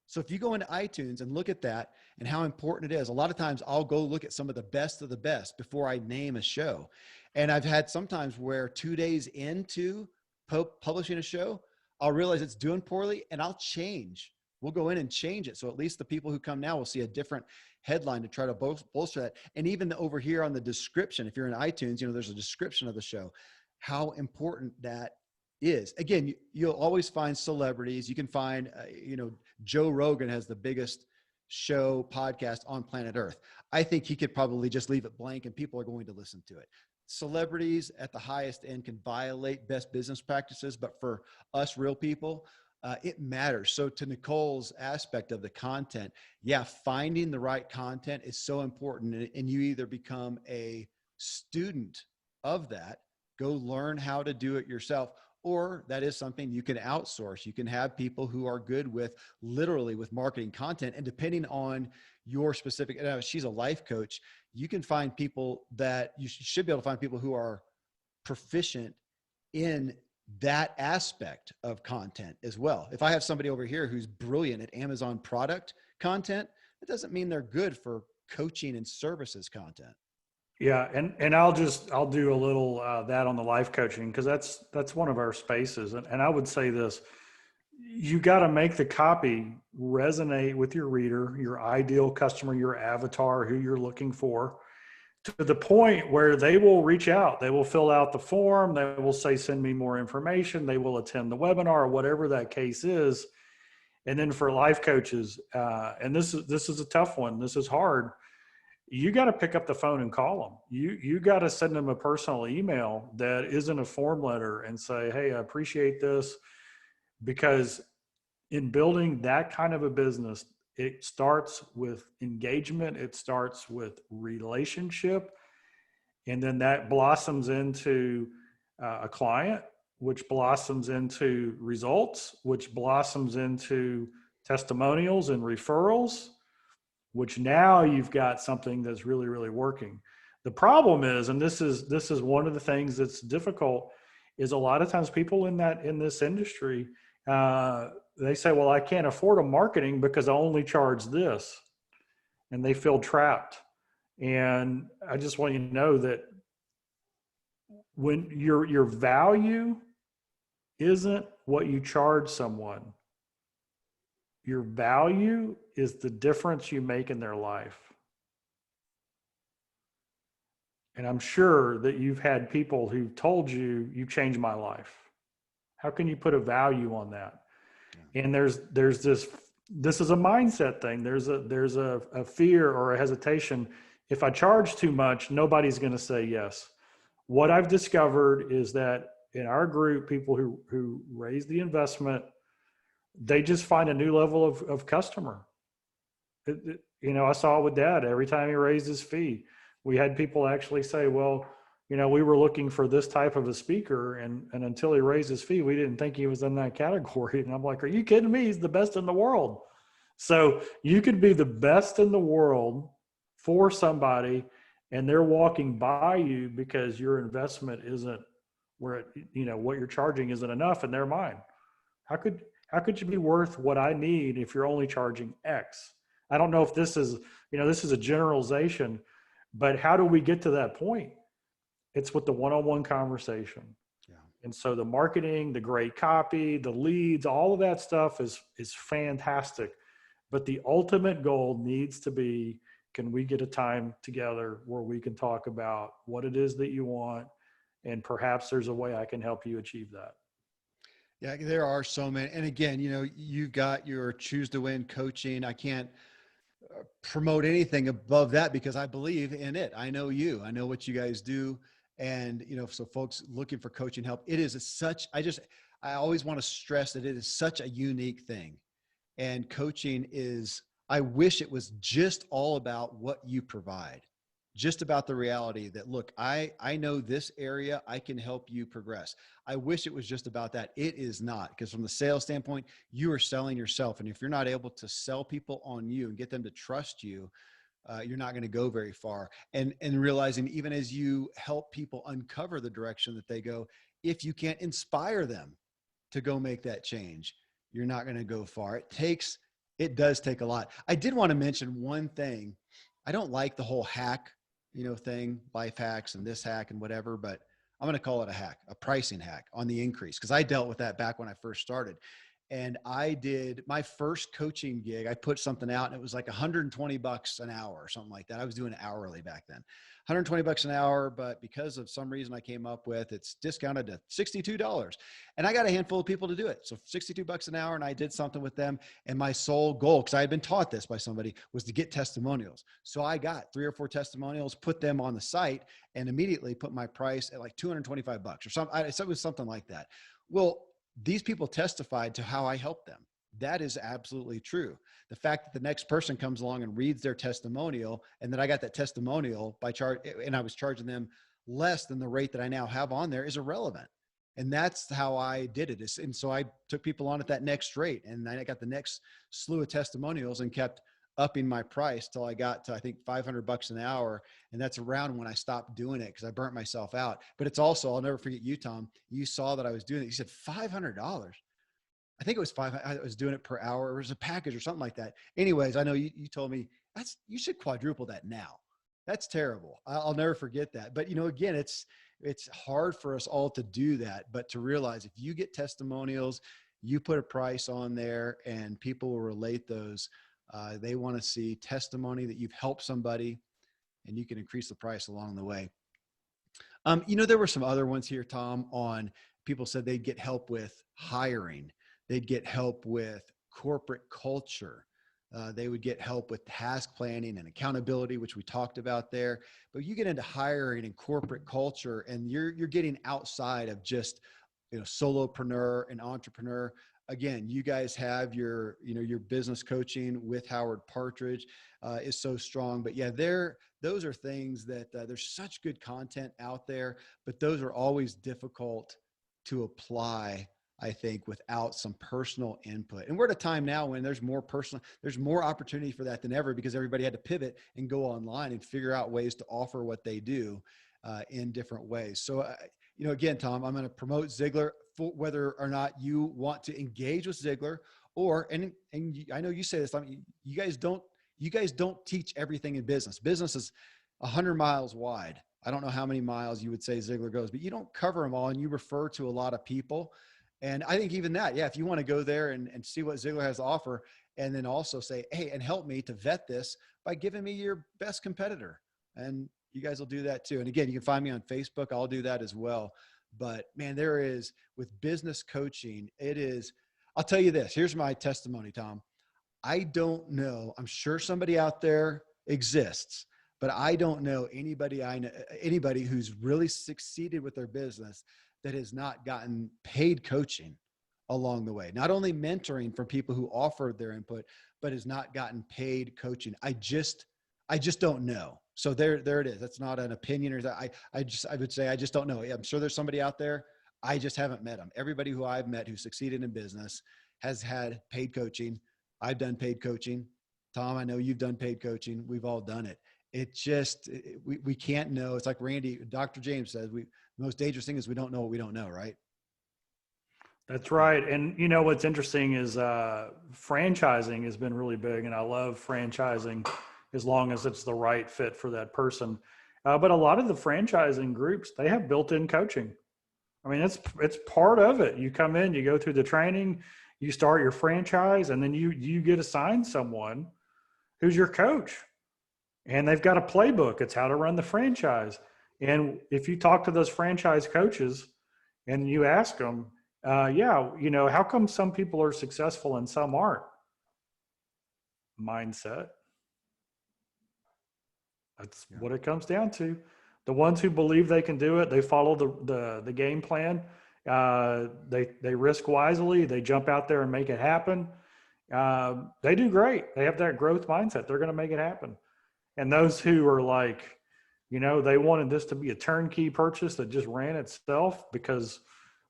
So if you go into iTunes and look at that and how important it is, a lot of times I'll go look at some of the best before I name a show. And I've had sometimes where 2 days into publishing a show, I'll realize it's doing poorly and I'll change. We'll go in and change it. So at least the people who come now will see a different headline to try to bolster that. And even over here on the description, if you're in iTunes, there's a description of the show, how important that is. Again, you'll always find celebrities. You can find, Joe Rogan has the biggest show podcast on planet Earth. I think he could probably just leave it blank and people are going to listen to it. Celebrities at the highest end can violate best business practices, but for us real people, it matters. So to Nicole's aspect of the content, finding the right content is so important. And you either become a student of that, go learn how to do it yourself, or that is something you can outsource. You can have people who are good with marketing content. And depending on your specific, she's a life coach, you can find people that you should be able to find people who are proficient in that aspect of content as well. If I have somebody over here who's brilliant at Amazon product content, it doesn't mean they're good for coaching and services content. Yeah. And I'll do a little, that on the life coaching, cause that's one of our spaces. And I would say this, you got to make the copy resonate with your reader, your ideal customer, your avatar, who you're looking for, to the point where they will reach out. They will fill out the form. They will say, send me more information. They will attend the webinar, or whatever that case is. And then for life coaches, and this is a tough one. This is hard. You got to pick up the phone and call them. You got to send them a personal email that isn't a form letter and say, hey, I appreciate this. Because in building that kind of a business, it starts with engagement. It starts with relationship. And then that blossoms into a client. which blossoms into results, which blossoms into testimonials and referrals, which now you've got something that's really, really working. The problem is, and this is one of the things that's difficult, is a lot of times people in this industry, they say, well, I can't afford a marketing because I only charge this, and they feel trapped. And I just want you to know that when your value isn't what you charge someone, your value is the difference you make in their life. And I'm sure that you've had people who've told you, you changed my life. How can you put a value on that? Yeah. And there's this is a mindset thing. There's a fear or a hesitation. If I charge too much, nobody's going to say yes. What I've discovered is that in our group, people who raise the investment, they just find a new level of customer. I saw it with Dad. Every time he raised his fee, we had people actually say, well, we were looking for this type of a speaker, and until he raised his fee, we didn't think he was in that category. And I'm like, are you kidding me? He's the best in the world. So you could be the best in the world for somebody, and they're walking by you because your investment isn't where what you're charging isn't enough in their mind. How could you be worth what I need if you're only charging X? I don't know if this is a generalization, but how do we get to that point? It's with the one-on-one conversation. Yeah. And so the marketing, the great copy, the leads, all of that stuff is fantastic. But the ultimate goal needs to be, can we get a time together where we can talk about what it is that you want, and perhaps there's a way I can help you achieve that. Yeah, there are so many. And again, you've got your Choose to Win coaching. I can't promote anything above that because I believe in it. I know I know what you guys do. And, so folks looking for coaching help, it is I always want to stress that it is such a unique thing. And coaching I wish it was just all about what you provide, just about the reality that, look, I know this area, I can help you progress. I wish it was just about that. It is not, because from the sales standpoint, you are selling yourself. And if you're not able to sell people on you and get them to trust you, you're not going to go very far. And realizing, even as you help people uncover the direction that they go, if you can't inspire them to go make that change, you're not going to go far. It does take a lot. I did want to mention one thing. I don't like the whole hack, thing, life hacks and this hack and whatever, but I'm going to call it a hack, a pricing hack on the increase. Cause I dealt with that back when I first started. And I did my first coaching gig. I put something out and it was like $120 an hour or something like that. I was doing it hourly back then, $120 an hour. But because of some reason I came up with, it's discounted to $62. And I got a handful of people to do it. So $62 an hour. And I did something with them. And my sole goal, because I had been taught this by somebody, was to get testimonials. So I got 3 or 4 testimonials, put them on the site, and immediately put my price at like $225 or something. It was something like that. Well, these people testified to how I helped them. That is absolutely true. The fact that the next person comes along and reads their testimonial, and that I got that testimonial and I was charging them less than the rate that I now have on there, is irrelevant. And that's how I did it. And so I took people on at that next rate, and I got the next slew of testimonials and kept upping my price till I got to, I think, $500 an hour. And that's around when I stopped doing it, because I burnt myself out. But it's also, I'll never forget you, Tom. You saw that I was doing it. You said $500. I think it was I was doing it per hour. It was a package or something like that. Anyways, I know you told me you should quadruple that now. That's terrible. I'll never forget that. But again, it's hard for us all to do that, but to realize if you get testimonials, you put a price on there and people will relate those. They want to see testimony that you've helped somebody, and you can increase the price along the way. There were some other ones here, Tom, on people said they'd get help with hiring. They'd get help with corporate culture. They would get help with task planning and accountability, which we talked about there. But you get into hiring and corporate culture, and you're getting outside of just, solopreneur and entrepreneur. Again, you guys have your business coaching with Howard Partridge is so strong. But yeah, those are things that there's such good content out there, but those are always difficult to apply, I think, without some personal input. And we're at a time now when there's more opportunity for that than ever, because everybody had to pivot and go online and figure out ways to offer what they do in different ways. So, again, Tom, I'm going to promote Ziglar, for whether or not you want to engage with Ziglar, or, and I know you say this, you guys don't teach everything in business. Business is 100 miles wide. I don't know how many miles you would say Ziglar goes, but you don't cover them all, and you refer to a lot of people. And I think even that, yeah, if you want to go there and see what Ziglar has to offer, and then also say, hey, and help me to vet this by giving me your best competitor. And you guys will do that too. And again, you can find me on Facebook. I'll do that as well. But man, there is, with business coaching, I'll tell you this. Here's my testimony, Tom. I don't know. I'm sure somebody out there exists, but I don't know anybody who's really succeeded with their business that has not gotten paid coaching along the way. Not only mentoring from people who offered their input, but has not gotten paid coaching. I just don't know. So there it is. That's not an opinion, or I would say, I just don't know. I'm sure there's somebody out there. I just haven't met them. Everybody who I've met who succeeded in business has had paid coaching. I've done paid coaching. Tom, I know you've done paid coaching. We've all done it. We can't know. It's like Dr. James says, the most dangerous thing is we don't know what we don't know, right? That's right. And what's interesting is franchising has been really big, and I love franchising as long as it's the right fit for that person. But a lot of the franchising groups, they have built-in coaching. I mean, it's part of it. You come in, you go through the training, you start your franchise, and then you get assigned someone who's your coach. And they've got a playbook. It's how to run the franchise. And if you talk to those franchise coaches and you ask them, how come some people are successful and some aren't? Mindset. That's what it comes down to. The ones who believe they can do it, they follow the game plan. They risk wisely. They jump out there and make it happen. They do great. They have that growth mindset. They're going to make it happen. And those who are like, they wanted this to be a turnkey purchase that just ran itself because,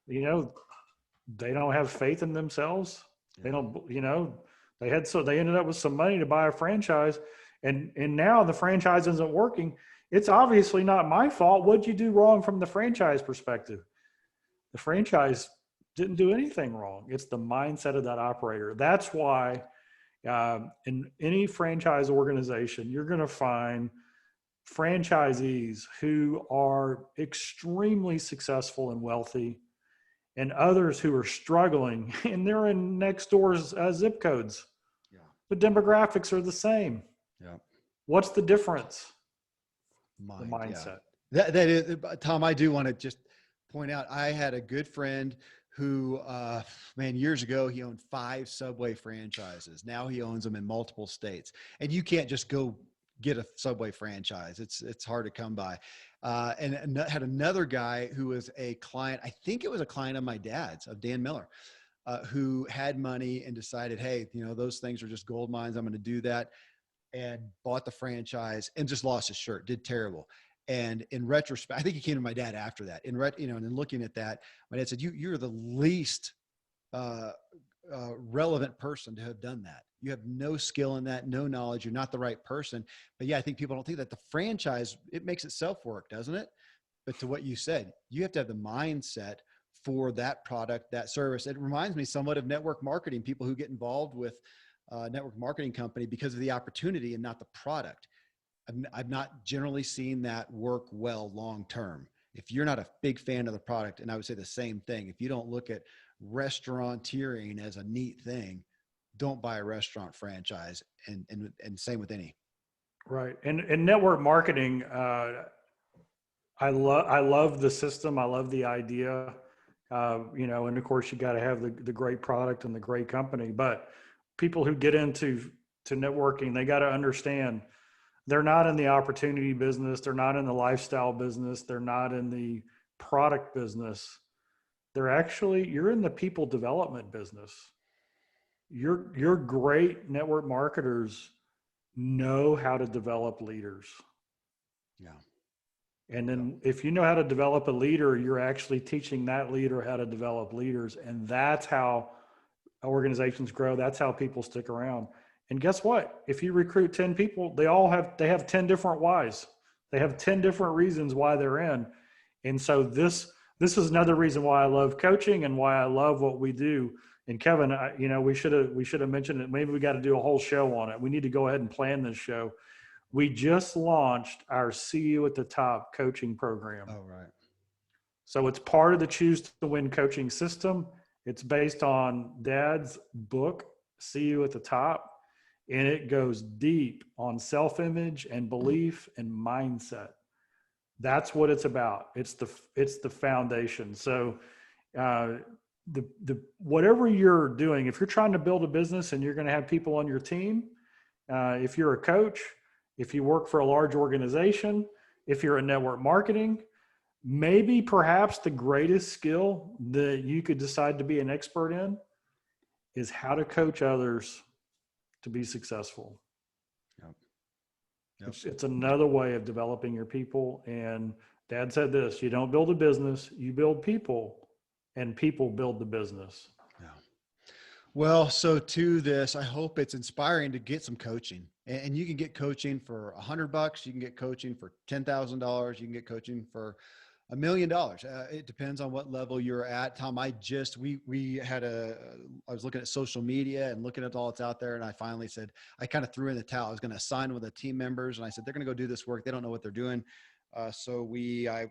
they don't have faith in themselves. They don't, they ended up with some money to buy a franchise, and now the franchise isn't working. It's obviously not my fault. What'd you do wrong from the franchise perspective? The franchise didn't do anything wrong. It's the mindset of that operator. That's why in any franchise organization, you're going to find franchisees who are extremely successful and wealthy, and others who are struggling, and they're in next door's zip codes. Yeah. The demographics are the same. Yeah. What's the difference? The mindset. Yeah. That is, Tom, I do want to just point out, I had a good friend who, years ago, he owned 5 Subway franchises. Now he owns them in multiple states. And you can't just go get a Subway franchise. It's hard to come by. And had another guy who was a client, I think it was a client of my dad's, of Dan Miller, who had money and decided, hey, those things are just gold mines. I'm going to do that. And bought the franchise and just lost his shirt, did terrible. And in retrospect, I think he came to my dad after that. And then looking at that, my dad said, you're the least relevant person to have done that. You have no skill in that, no knowledge. You're not the right person. But yeah, I think people don't think that the franchise, it makes itself work, doesn't it? But to what you said, you have to have the mindset for that product, that service. It reminds me somewhat of network marketing, people who get involved with network marketing company because of the opportunity and not the product. I've not generally seen that work well long-term. If you're not a big fan of the product, and I would say the same thing, if you don't look at restauranteering as a neat thing, don't buy a restaurant franchise, and same with any. Right. And network marketing, I love the system. I love the idea, and of course you got to have the great product and the great company, but people who get into networking, they got to understand they're not in the opportunity business. They're not in the lifestyle business. They're not in the product business. You're in the people development business. Your great network marketers know how to develop leaders. Yeah. And then if you know how to develop a leader, you're actually teaching that leader how to develop leaders. And that's how organizations grow. That's how people stick around. And guess what? If you recruit 10 people, they have 10 different whys. They have 10 different reasons why they're in. And so this is another reason why I love coaching and why I love what we do. And Kevin, we should have mentioned it. Maybe we got to do a whole show on it. We need to go ahead and plan this show. We just launched our See You at the Top coaching program. Oh, right. So it's part of the Choose to Win coaching system. It's based on Dad's book, See You at the Top, and it goes deep on self-image and belief and mindset. That's what it's about. It's the foundation. So the whatever you're doing, if you're trying to build a business and you're going to have people on your team, if you're a coach, if you work for a large organization, if you're in network marketing, maybe perhaps the greatest skill that you could decide to be an expert in is how to coach others to be successful. Yep. It's another way of developing your people. And Dad said this, you don't build a business, you build people, and people build the business. Yeah. Well, so to this, I hope it's inspiring to get some coaching, and you can get coaching for $100. You can get coaching for $10,000. You can get coaching for $1 million. It depends on what level you're at. Tom, I was looking at social media and looking at all that's out there. And I finally said, I kind of threw in the towel. I was going to assign with the team members. And I said, they're going to go do this work. They don't know what they're doing. I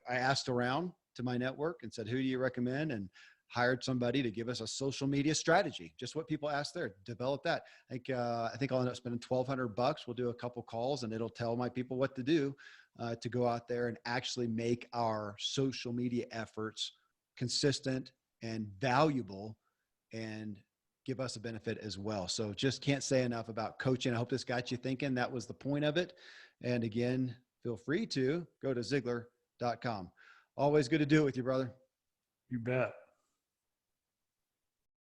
asked around to my network and said, who do you recommend? And hired somebody to give us a social media strategy, just what people ask there, develop that. I think I'll end up spending $1,200. We'll do a couple calls and it'll tell my people what to do to go out there and actually make our social media efforts consistent and valuable and give us a benefit as well. So just can't say enough about coaching. I hope this got you thinking. That was the point of it. And again, feel free to go to Ziglar.com. Always good to do it with you, brother. You bet.